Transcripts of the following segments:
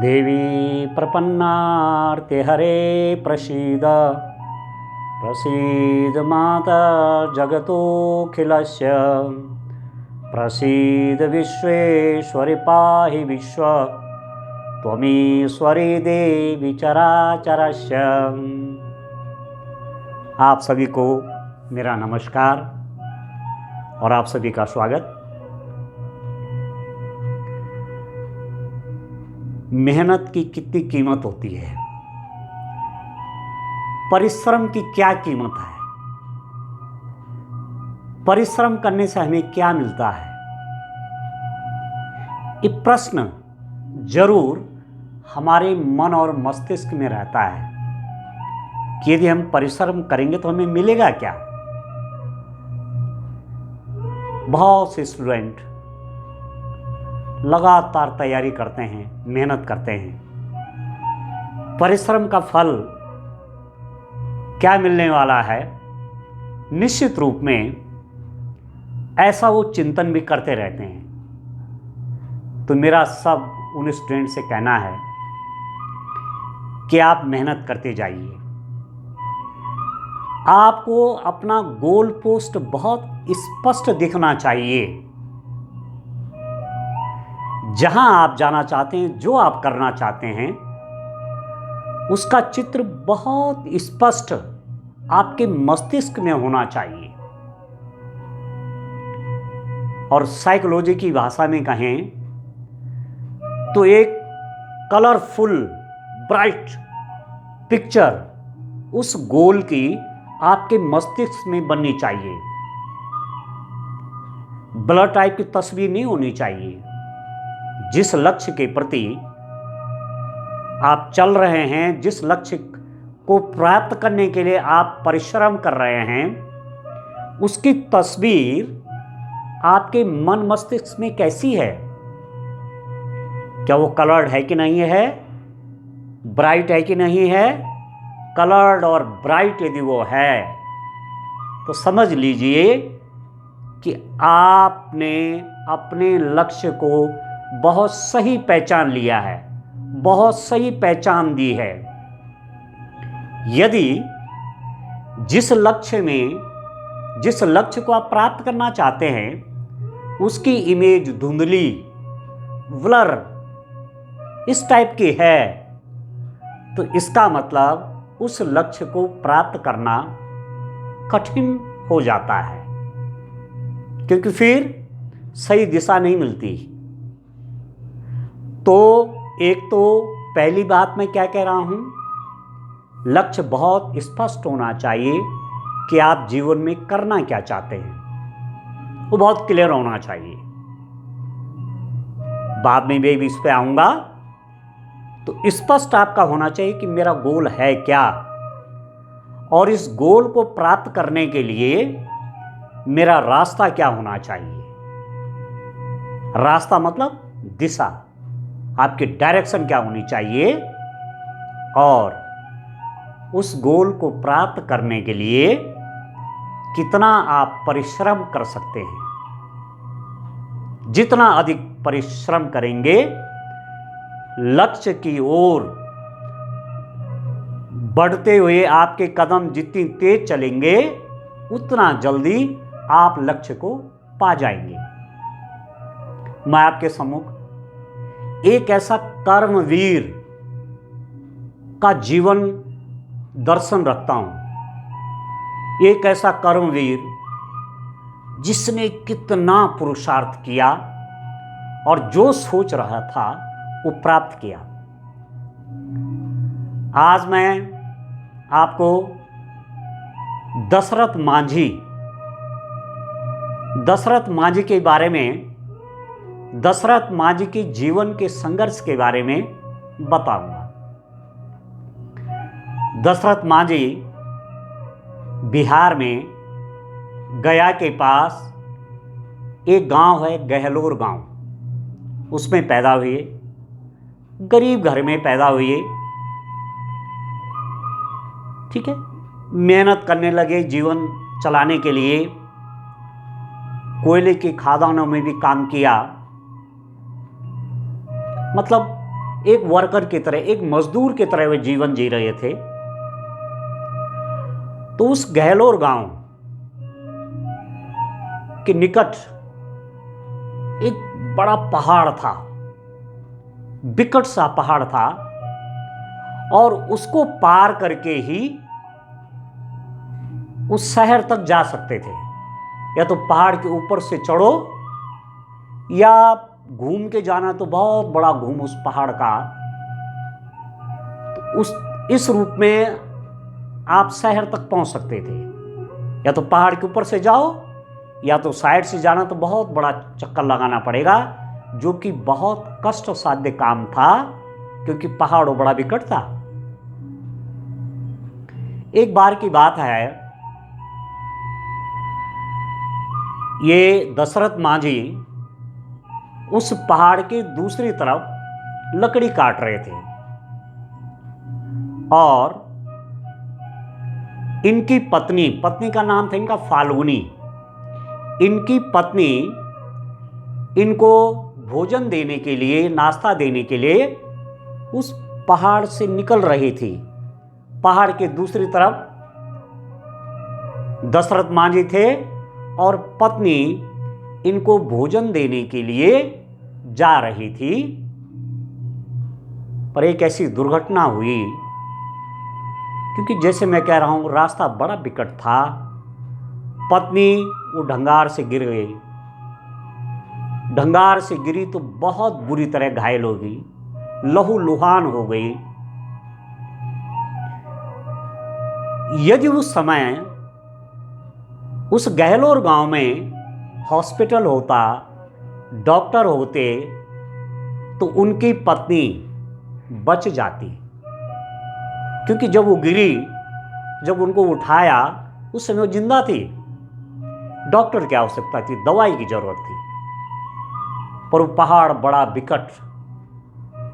देवी प्रपन्नार्तिहरे प्रसीद प्रसीद माता जगतोऽखिलस्य प्रसीद विश्वेश्वरि पाहि विश्व त्वमीश्वरी देवी चराचरस्य। आप सभी को मेरा नमस्कार और आप सभी का स्वागत। मेहनत की कितनी कीमत होती है, परिश्रम की क्या कीमत है, परिश्रम करने से हमें क्या मिलता है, ये प्रश्न जरूर हमारे मन और मस्तिष्क में रहता है कि यदि हम परिश्रम करेंगे तो हमें मिलेगा क्या। बहुत से स्टूडेंट लगातार तैयारी करते हैं, मेहनत करते हैं, परिश्रम का फल क्या मिलने वाला है निश्चित रूप में ऐसा वो चिंतन भी करते रहते हैं। तो मेरा सब उन स्टूडेंट से कहना है कि आप मेहनत करते जाइए। आपको अपना गोल पोस्ट बहुत स्पष्ट दिखना चाहिए। जहां आप जाना चाहते हैं, जो आप करना चाहते हैं, उसका चित्र बहुत स्पष्ट आपके मस्तिष्क में होना चाहिए। और साइकोलॉजी की भाषा में कहें तो एक कलरफुल ब्राइट पिक्चर उस गोल की आपके मस्तिष्क में बननी चाहिए। ब्लर टाइप की तस्वीर नहीं होनी चाहिए। जिस लक्ष्य के प्रति आप चल रहे हैं, जिस लक्ष्य को प्राप्त करने के लिए आप परिश्रम कर रहे हैं, उसकी तस्वीर आपके मन मस्तिष्क में कैसी है। क्या वो कलर्ड है कि नहीं है, ब्राइट है कि नहीं है। कलर्ड और ब्राइट यदि वो है तो समझ लीजिए कि आपने अपने लक्ष्य को बहुत सही पहचान लिया है, बहुत सही पहचान दी है। यदि जिस लक्ष्य को आप प्राप्त करना चाहते हैं उसकी इमेज धुंधली, ब्लर इस टाइप की है, तो इसका मतलब उस लक्ष्य को प्राप्त करना कठिन हो जाता है, क्योंकि फिर सही दिशा नहीं मिलती। तो एक तो पहली बात मैं क्या कह रहा हूं, लक्ष्य बहुत स्पष्ट होना चाहिए कि आप जीवन में करना क्या चाहते हैं, वो बहुत क्लियर होना चाहिए। बाद में मैं भी इस पे आऊंगा। तो स्पष्ट आपका होना चाहिए कि मेरा गोल है क्या, और इस गोल को प्राप्त करने के लिए मेरा रास्ता क्या होना चाहिए। रास्ता मतलब दिशा, आपकी डायरेक्शन क्या होनी चाहिए, और उस गोल को प्राप्त करने के लिए कितना आप परिश्रम कर सकते हैं। जितना अधिक परिश्रम करेंगे, लक्ष्य की ओर बढ़ते हुए आपके कदम जितनी तेज चलेंगे, उतना जल्दी आप लक्ष्य को पा जाएंगे। मैं आपके सम्मुख एक ऐसा कर्मवीर का जीवन दर्शन रखता हूं। एक ऐसा कर्मवीर जिसने कितना पुरुषार्थ किया और जो सोच रहा था वो प्राप्त किया। आज मैं आपको दशरथ मांझी के बारे में, दशरथ मांझी के जीवन के संघर्ष के बारे में बताऊंगा। दशरथ मांझी बिहार में गया के पास एक गांव है, गहलोर गांव, उसमें पैदा हुए। गरीब घर में पैदा हुए, ठीक है। मेहनत करने लगे जीवन चलाने के लिए। कोयले की खदानों में भी काम किया। मतलब एक वर्कर की तरह, एक मजदूर की तरह वे जीवन जी रहे थे। तो उस गहलोर गांव के निकट एक बड़ा पहाड़ था, विकट सा पहाड़ था, और उसको पार करके ही उस शहर तक जा सकते थे। या तो पहाड़ के ऊपर से चढ़ो, या घूम के जाना तो बहुत बड़ा घूम उस पहाड़ का। तो इस रूप में आप शहर तक पहुंच सकते थे। या तो पहाड़ के ऊपर से जाओ, या तो साइड से जाना तो बहुत बड़ा चक्कर लगाना पड़ेगा, जो कि बहुत कष्ट साध्य काम था, क्योंकि पहाड़ बड़ा विकट था। एक बार की बात है, ये दशरथ मांझी उस पहाड़ के दूसरी तरफ लकड़ी काट रहे थे, और इनकी पत्नी का नाम था इनका फाल्गुनी। इनकी पत्नी इनको भोजन देने के लिए, नाश्ता देने के लिए उस पहाड़ से निकल रही थी। पहाड़ के दूसरी तरफ दशरथ मांझी थे, और पत्नी इनको भोजन देने के लिए जा रही थी। पर एक ऐसी दुर्घटना हुई, क्योंकि जैसे मैं कह रहा हूं रास्ता बड़ा विकट था। पत्नी वो ढंगार से गिर गई। ढंगार से गिरी तो बहुत बुरी तरह घायल हो गई, लहूलुहान हो गई। यदि उस समय उस गहलोर गांव में हॉस्पिटल होता, डॉक्टर होते, तो उनकी पत्नी बच जाती। क्योंकि जब वो गिरी, जब उनको उठाया, उस समय वो जिंदा थी। डॉक्टर की आवश्यकता थी, दवाई की जरूरत थी। पर वो पहाड़ बड़ा विकट,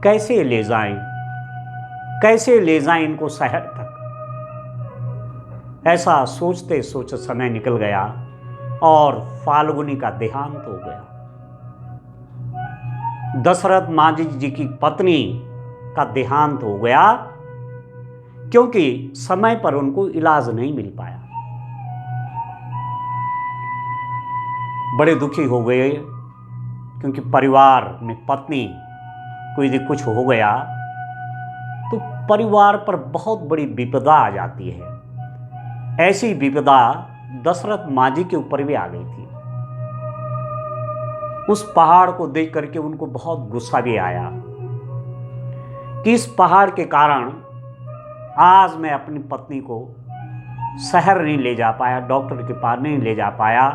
कैसे ले जाएं इनको शहर तक। ऐसा सोचते सोचते समय निकल गया, और फाल्गुनी का देहांत हो गया। दशरथ मांझी जी की पत्नी का देहांत हो गया, क्योंकि समय पर उनको इलाज नहीं मिल पाया। बड़े दुखी हो गए, क्योंकि परिवार में पत्नी को यदि कुछ हो गया तो परिवार पर बहुत बड़ी विपदा आ जाती है। ऐसी विपदा दशरथ मांझी के ऊपर भी आ गई थी। उस पहाड़ को देख करके उनको बहुत गुस्सा भी आया कि इस पहाड़ के कारण आज मैं अपनी पत्नी को शहर नहीं ले जा पाया, डॉक्टर के पास नहीं ले जा पाया,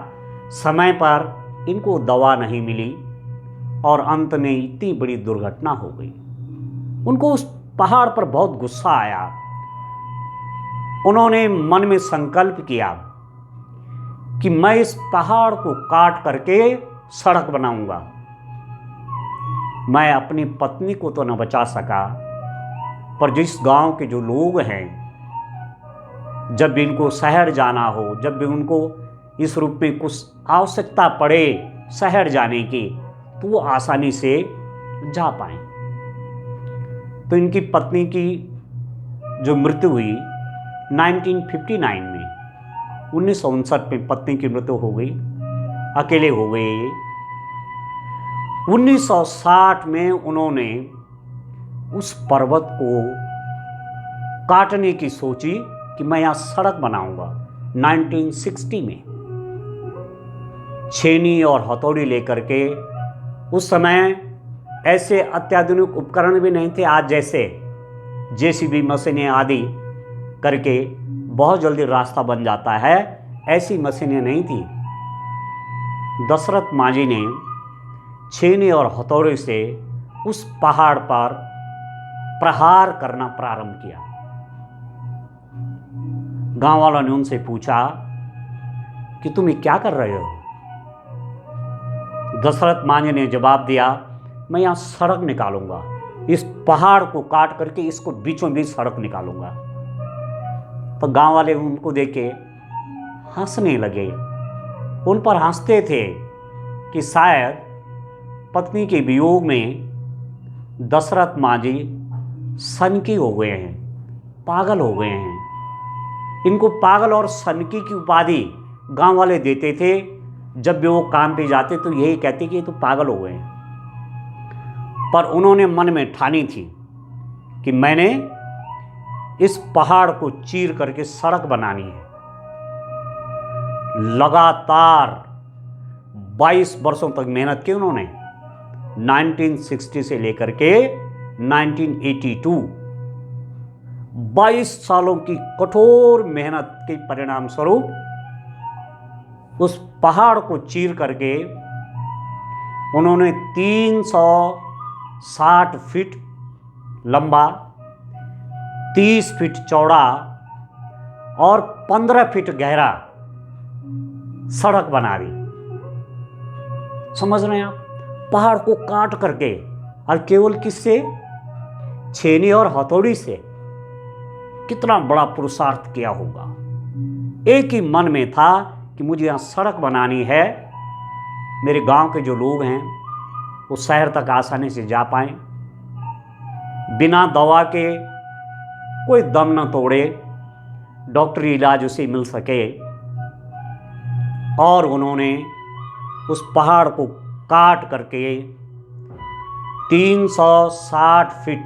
समय पर इनको दवा नहीं मिली, और अंत में इतनी बड़ी दुर्घटना हो गई। उनको उस पहाड़ पर बहुत गुस्सा आया। उन्होंने मन में संकल्प किया कि मैं इस पहाड़ को काट करके सड़क बनाऊंगा। मैं अपनी पत्नी को तो न बचा सका, पर जिस गांव के जो लोग हैं, जब भी इनको शहर जाना हो, जब भी उनको इस रूप में कुछ आवश्यकता पड़े शहर जाने की, तो वो आसानी से जा पाए। तो इनकी पत्नी की जो मृत्यु हुई 1959 में, 1959 में पत्नी की मृत्यु हो गई, अकेले हो गए। 1960 में उन्होंने उस पर्वत को काटने की सोची कि मैं यहां सड़क बनाऊंगा। 1960 में छेनी और हथौड़ी लेकर के, उस समय ऐसे अत्याधुनिक उपकरण भी नहीं थे आज जैसे, जेसीबी मशीनें आदि करके बहुत जल्दी रास्ता बन जाता है, ऐसी मशीनें नहीं थी। दशरथ मांझी ने छेनी और हथौड़े से उस पहाड़ पर प्रहार करना प्रारंभ किया। गांव वालों ने उनसे पूछा कि तुम ये क्या कर रहे हो? दशरथ मांझी ने जवाब दिया, मैं यहां सड़क निकालूंगा, इस पहाड़ को काट करके इसको बीचों बीच सड़क निकालूंगा। तो गांव वाले उनको देख के हंसने लगे, उन पर हंसते थे कि शायद पत्नी के वियोग में दशरथ मांझी सनकी हो गए हैं, पागल हो गए हैं। इनको पागल और सनकी की उपाधि गांव वाले देते थे। जब भी वो काम पे जाते तो यही कहते कि ये तो पागल हो गए हैं। पर उन्होंने मन में ठानी थी कि मैंने इस पहाड़ को चीर करके सड़क बनानी है। लगातार 22 वर्षों तक मेहनत की उन्होंने। 1960 से लेकर के 1982, 22 सालों की कठोर मेहनत के परिणाम स्वरूप उस पहाड़ को चीर करके उन्होंने 360 फीट लंबा, 30 फीट चौड़ा और 15 फीट गहरा सड़क बना दी। समझ रहे हैं आप? पहाड़ को काट करके, और केवल किससे? छेनी और हथौड़ी से। कितना बड़ा पुरुषार्थ किया होगा। एक ही मन में था कि मुझे यहां सड़क बनानी है, मेरे गांव के जो लोग हैं वो शहर तक आसानी से जा पाएं, बिना दवा के कोई दम न तोड़े, डॉक्टरी इलाज उसे मिल सके। और उन्होंने उस पहाड़ को काट करके 360 फीट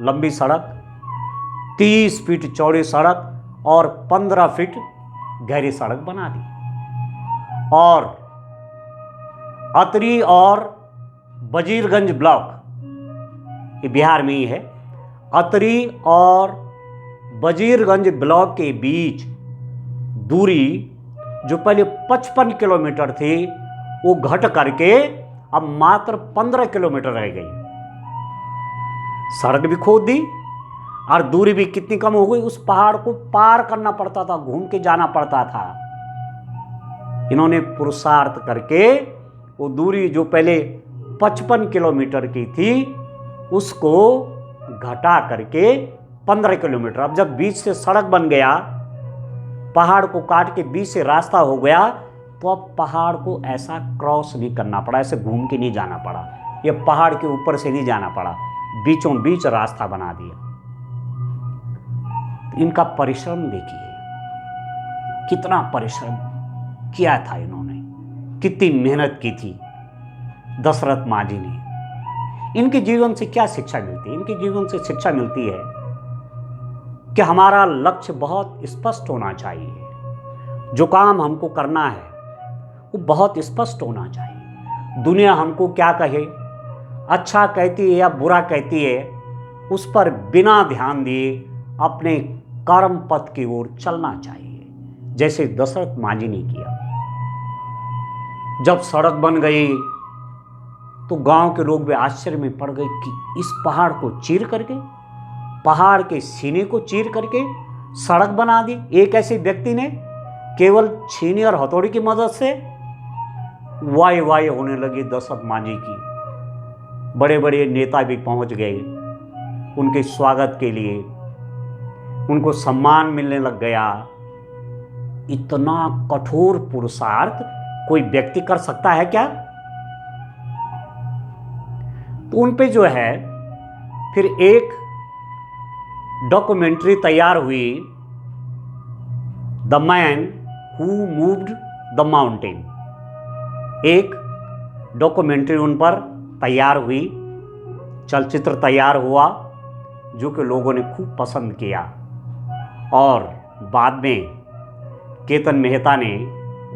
लंबी सड़क, 30 फीट चौड़ी सड़क और 15 फीट गहरी सड़क बना दी। और अतरी और वजीरगंज ब्लॉक, ये बिहार में ही है, अतरी और वजीरगंज ब्लॉक के बीच दूरी जो पहले 55 किलोमीटर थी वो घट करके अब मात्र 15 किलोमीटर रह गई। सड़क भी खोद दी और दूरी भी कितनी कम हो गई, उस पहाड़ को पार करना पड़ता था, घूम के जाना पड़ता था। इन्होंने पुरुषार्थ करके वो दूरी जो पहले 55 किलोमीटर की थी उसको घटा करके 15 किलोमीटर। अब जब बीच से सड़क बन गया, पहाड़ को काट के बीच से रास्ता हो गया, तो अब पहाड़ को ऐसा क्रॉस नहीं करना पड़ा, ऐसे घूम के नहीं जाना पड़ा, ये पहाड़ के ऊपर से नहीं जाना पड़ा, बीचों बीच रास्ता बना दिया। इनका परिश्रम देखिए, कितना परिश्रम किया था इन्होंने, कितनी मेहनत की थी दशरथ मांझी ने। इनके जीवन से क्या शिक्षा मिलती है? इनके जीवन से शिक्षा मिलती है कि हमारा लक्ष्य बहुत स्पष्ट होना चाहिए। जो काम हमको करना है वो बहुत स्पष्ट होना चाहिए। दुनिया हमको क्या कहे, अच्छा कहती है या बुरा कहती है, उस पर बिना ध्यान दिए अपने कर्म पथ की ओर चलना चाहिए, जैसे दशरथ मांझी ने किया। जब सड़क बन गई तो गांव के लोग भी आश्चर्य में पड़ गए कि इस पहाड़ को चीर करके, पहाड़ के सीने को चीर करके सड़क बना दी एक ऐसे व्यक्ति ने, केवल छीनी और हथौड़ी की मदद से। वाह वाह होने लगी दशरथ मांझी की। बड़े बड़े नेता भी पहुंच गए उनके स्वागत के लिए, उनको सम्मान मिलने लग गया। इतना कठोर पुरुषार्थ कोई व्यक्ति कर सकता है क्या? तो उन पे जो है फिर एक डॉक्यूमेंट्री तैयार हुई, the man who moved the mountain. एक डॉक्यूमेंट्री उन पर तैयार हुई, चलचित्र तैयार हुआ, जो कि लोगों ने खूब पसंद किया। और बाद में केतन मेहता ने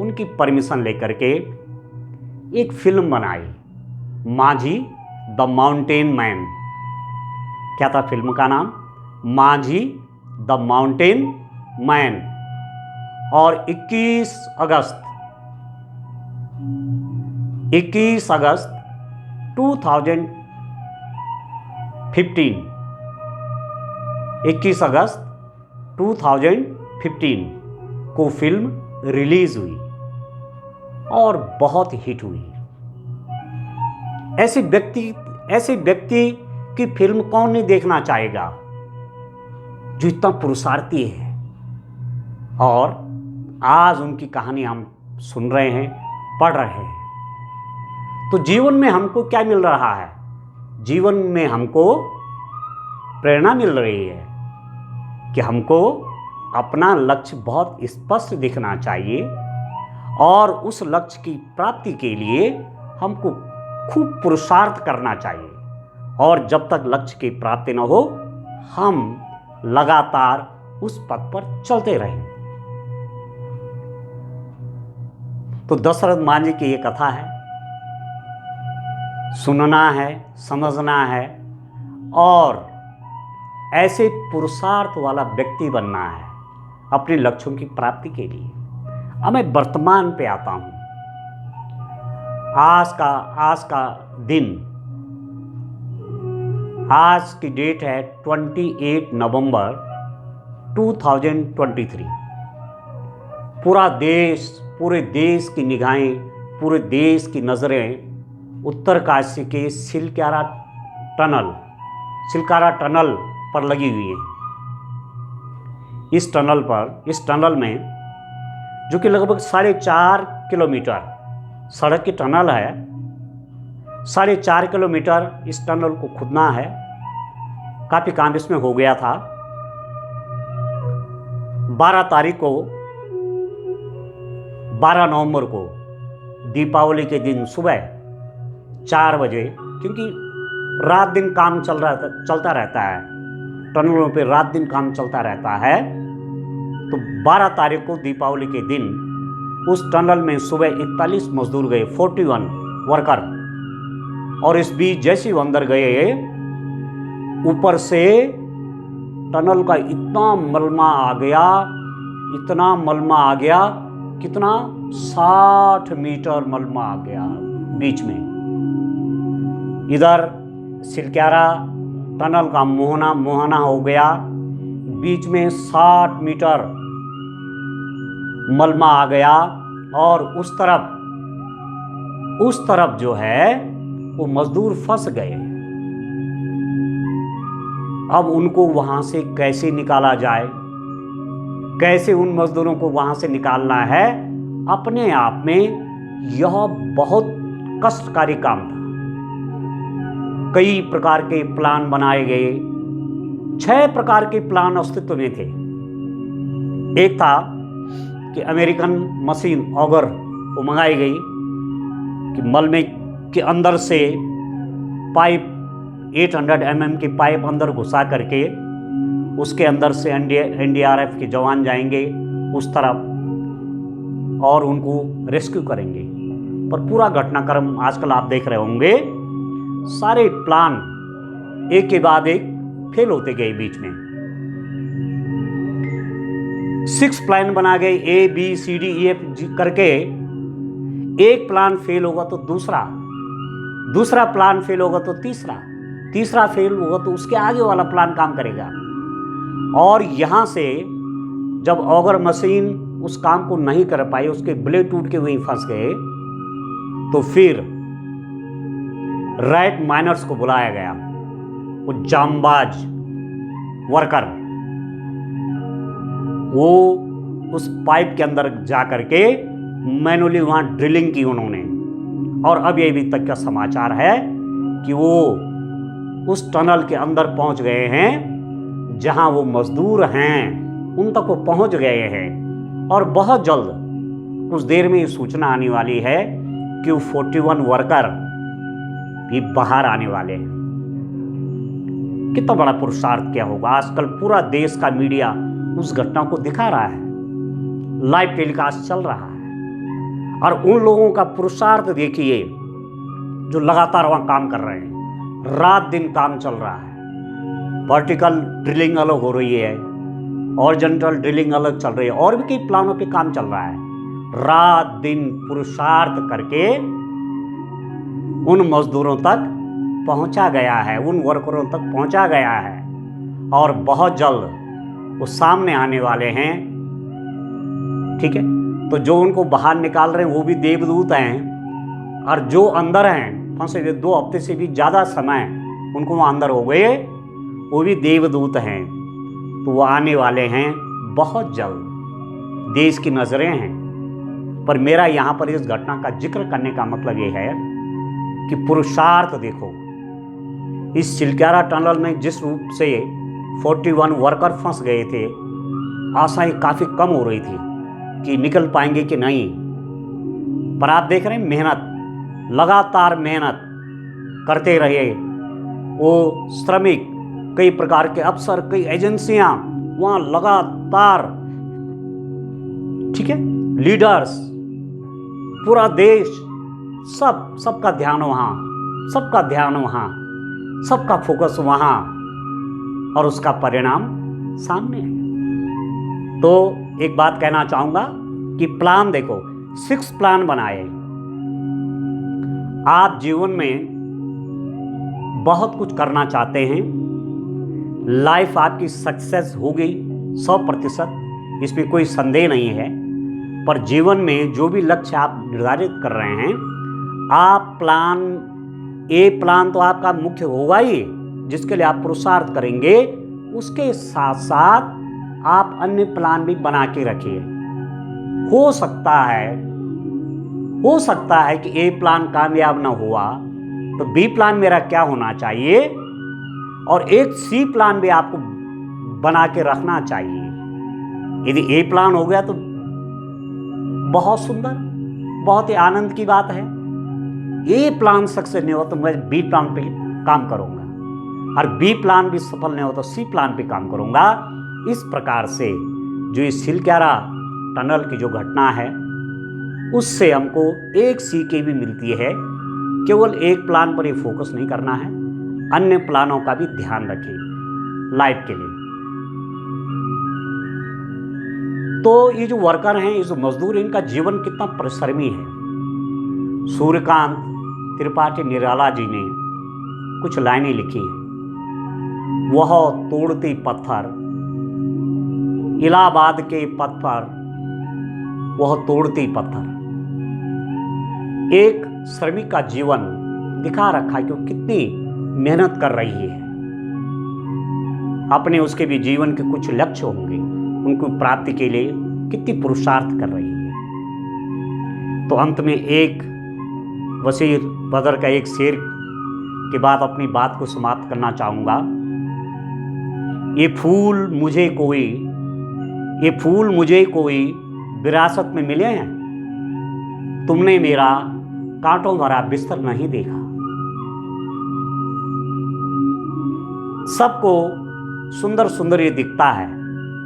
उनकी परमिशन लेकर के एक फिल्म बनाई, मांझी द माउंटेन मैन। क्या था फिल्म का नाम? Manjhi the mountain man. और 21 अगस्त 2015, 21 अगस्त 2015 को फिल्म रिलीज हुई और बहुत हिट हुई। ऐसे व्यक्ति की फिल्म कौन नहीं देखना चाहेगा जो इतना पुरुषार्थी है। और आज उनकी कहानी हम सुन रहे हैं, पढ़ रहे हैं। तो जीवन में हमको क्या मिल रहा है? जीवन में हमको प्रेरणा मिल रही है कि हमको अपना लक्ष्य बहुत स्पष्ट दिखना चाहिए और उस लक्ष्य की प्राप्ति के लिए हमको खूब पुरुषार्थ करना चाहिए। और जब तक लक्ष्य की प्राप्ति न हो, हम लगातार उस पथ पर चलते रहें। तो दशरथ मांझी की ये कथा है, सुनना है, समझना है और ऐसे पुरुषार्थ वाला व्यक्ति बनना है अपने लक्ष्यों की प्राप्ति के लिए। अब मैं वर्तमान पे आता हूं। आज का दिन, आज की डेट है 28 नवंबर 2023। पूरे देश की निगाहें, पूरे देश की नज़रें उत्तरकाशी के सिलकारा टनल पर लगी हुई है। इस टनल में, जो कि लगभग 4.5 किलोमीटर सड़क की टनल है, 4.5 किलोमीटर इस टनल को खुदना है। काफ़ी काम इसमें हो गया था। 12 नवंबर को दीपावली के दिन सुबह 4 बजे, क्योंकि रात दिन काम चलता रहता है, टनलों पे रात दिन काम चलता रहता है, तो 12 तारीख को दीपावली के दिन उस टनल में सुबह 41 मजदूर गए, 41 वर्कर। और इस बीच जैसे वो अंदर गए, ऊपर से टनल का इतना मलमा आ गया, कितना 60 मीटर मलमा आ गया बीच में। इधर सिलक्यारा टनल का मोहना हो गया, बीच में 60 मीटर मलमा आ गया। और उस तरफ जो है वो मजदूर फंस गए। अब उनको वहां से कैसे निकाला जाए, कैसे उन मजदूरों को वहां से निकालना है, अपने आप में यह बहुत कष्टकारी काम था। कई प्रकार के प्लान बनाए गए, 6 प्रकार के प्लान अस्तित्व में थे। एक था कि अमेरिकन मशीन ऑगर को मंगाई गई कि मलबे के अंदर से पाइप 800 mm की पाइप अंदर घुसा करके उसके अंदर से NDRF के जवान जाएंगे उस तरफ और उनको रेस्क्यू करेंगे। पर पूरा घटनाक्रम आजकल आप देख रहे होंगे, सारे प्लान एक के बाद एक फेल होते गए। बीच में 6 प्लान बना गए, ABCDEF करके। एक प्लान फेल होगा तो दूसरा प्लान फेल होगा तो तीसरा फेल होगा तो उसके आगे वाला प्लान काम करेगा। और यहां से जब ऑगर मशीन उस काम को नहीं कर पाई, उसके ब्लेड टूट के वहीं फंस गए, तो फिर राइट माइनर्स को बुलाया गया। वो जांबाज वर्कर, वो उस पाइप के अंदर जा करके मैनुअली वहां ड्रिलिंग की उन्होंने। और अब ये अभी तक का समाचार है कि वो उस टनल के अंदर पहुंच गए हैं, जहां वो मजदूर हैं उन तक वो पहुंच गए हैं। और बहुत जल्द, कुछ देर में ये सूचना आने वाली है कि वो 41 वर्कर भी बाहर आने वाले हैं। कितना बड़ा पुरुषार्थ क्या होगा। आजकल पूरा देश का मीडिया उस घटना को दिखा रहा है, लाइव टेलीकास्ट चल रहा है। और उन लोगों का पुरुषार्थ देखिए जो लगातार वहां काम कर रहे हैं, रात दिन काम चल रहा है। वर्टिकल ड्रिलिंग अलग हो रही है, हॉरिजॉन्टल ड्रिलिंग अलग चल रही है, और भी कई प्लानों पे काम चल रहा है। रात दिन पुरुषार्थ करके उन मजदूरों तक पहुंचा गया है, उन वर्करों तक पहुंचा गया है। और बहुत जल्द वो सामने आने वाले हैं। ठीक है, तो जो उनको बाहर निकाल रहे हैं वो भी देवदूत हैं, और जो अंदर हैं फंसे हुए 2 हफ्ते से भी ज़्यादा समय उनको वहाँ अंदर हो गए, वो भी देवदूत हैं। तो वो आने वाले हैं बहुत जल्द। देश की नज़रें हैं। पर मेरा यहाँ पर इस घटना का जिक्र करने का मतलब ये है कि पुरुषार्थ देखो, इस चिलक्यारा टनल में जिस रूप से 41 वर्कर फंस गए थे, आशाएं काफ़ी कम हो रही थी कि निकल पाएंगे कि नहीं। पर आप देख रहे हैं मेहनत, लगातार मेहनत करते रहे वो श्रमिक, कई प्रकार के अफसर, कई एजेंसियां वहाँ लगातार, ठीक है, लीडर्स, पूरा देश, सबका ध्यान वहाँ, सबका ध्यान वहाँ, सबका फोकस वहाँ, और उसका परिणाम सामने है। तो एक बात कहना चाहूँगा कि प्लान देखो, 6 प्लान बनाए। आप जीवन में बहुत कुछ करना चाहते हैं, लाइफ आपकी सक्सेस होगी 100%, इसमें कोई संदेह नहीं है। पर जीवन में जो भी लक्ष्य आप निर्धारित कर रहे हैं, आप प्लान तो आपका मुख्य होगा ही, जिसके लिए आप पुरुषार्थ करेंगे, उसके साथ साथ आप अन्य प्लान भी बना के रखिए। हो सकता है कि ए प्लान कामयाब ना हुआ तो बी प्लान मेरा क्या होना चाहिए, और एक सी प्लान भी आपको बना के रखना चाहिए। यदि ए प्लान हो गया तो बहुत सुंदर, बहुत ही आनंद की बात है। ए प्लान सक्सेस नहीं हो तो मैं बी प्लान पे काम करूंगा, और बी प्लान भी सफल नहीं हो तो सी प्लान पे काम करूंगा। इस प्रकार से जो इस चिलक्यारा टनल की जो घटना है, उससे हमको एक सीख भी मिलती है, केवल एक प्लान पर ही फोकस नहीं करना है, अन्य प्लानों का भी ध्यान रखें लाइफ के लिए। तो ये जो वर्कर हैं, ये जो मजदूर हैं, इनका जीवन कितना परिश्रमी है। सूर्यकांत त्रिपाठी निराला जी ने कुछ लाइनें लिखी हैं। वह तोड़ती पत्थर, इलाहाबाद के पथ पर वह तोड़ती पत्थर। एक श्रमिक का जीवन दिखा रखा है कि वो कितनी मेहनत कर रही है, अपने उसके भी जीवन के कुछ लक्ष्य होंगे, उनको प्राप्ति के लिए कितनी पुरुषार्थ कर रही है। तो अंत में एक वसीर बदर का एक शेर के बाद अपनी बात को समाप्त करना चाहूँगा। ये फूल मुझे कोई विरासत में मिले हैं, तुमने मेरा कांटों भरा बिस्तर नहीं देखा। सबको सुंदर सुंदर ये दिखता है,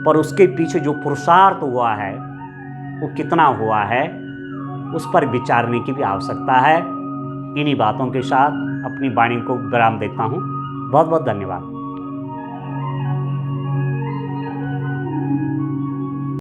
पर उसके पीछे जो पुरुषार्थ हुआ है वो कितना हुआ है, उस पर विचारने की भी आवश्यकता है। इन्हीं बातों के साथ अपनी वाणी को विराम देता हूँ। बहुत बहुत धन्यवाद।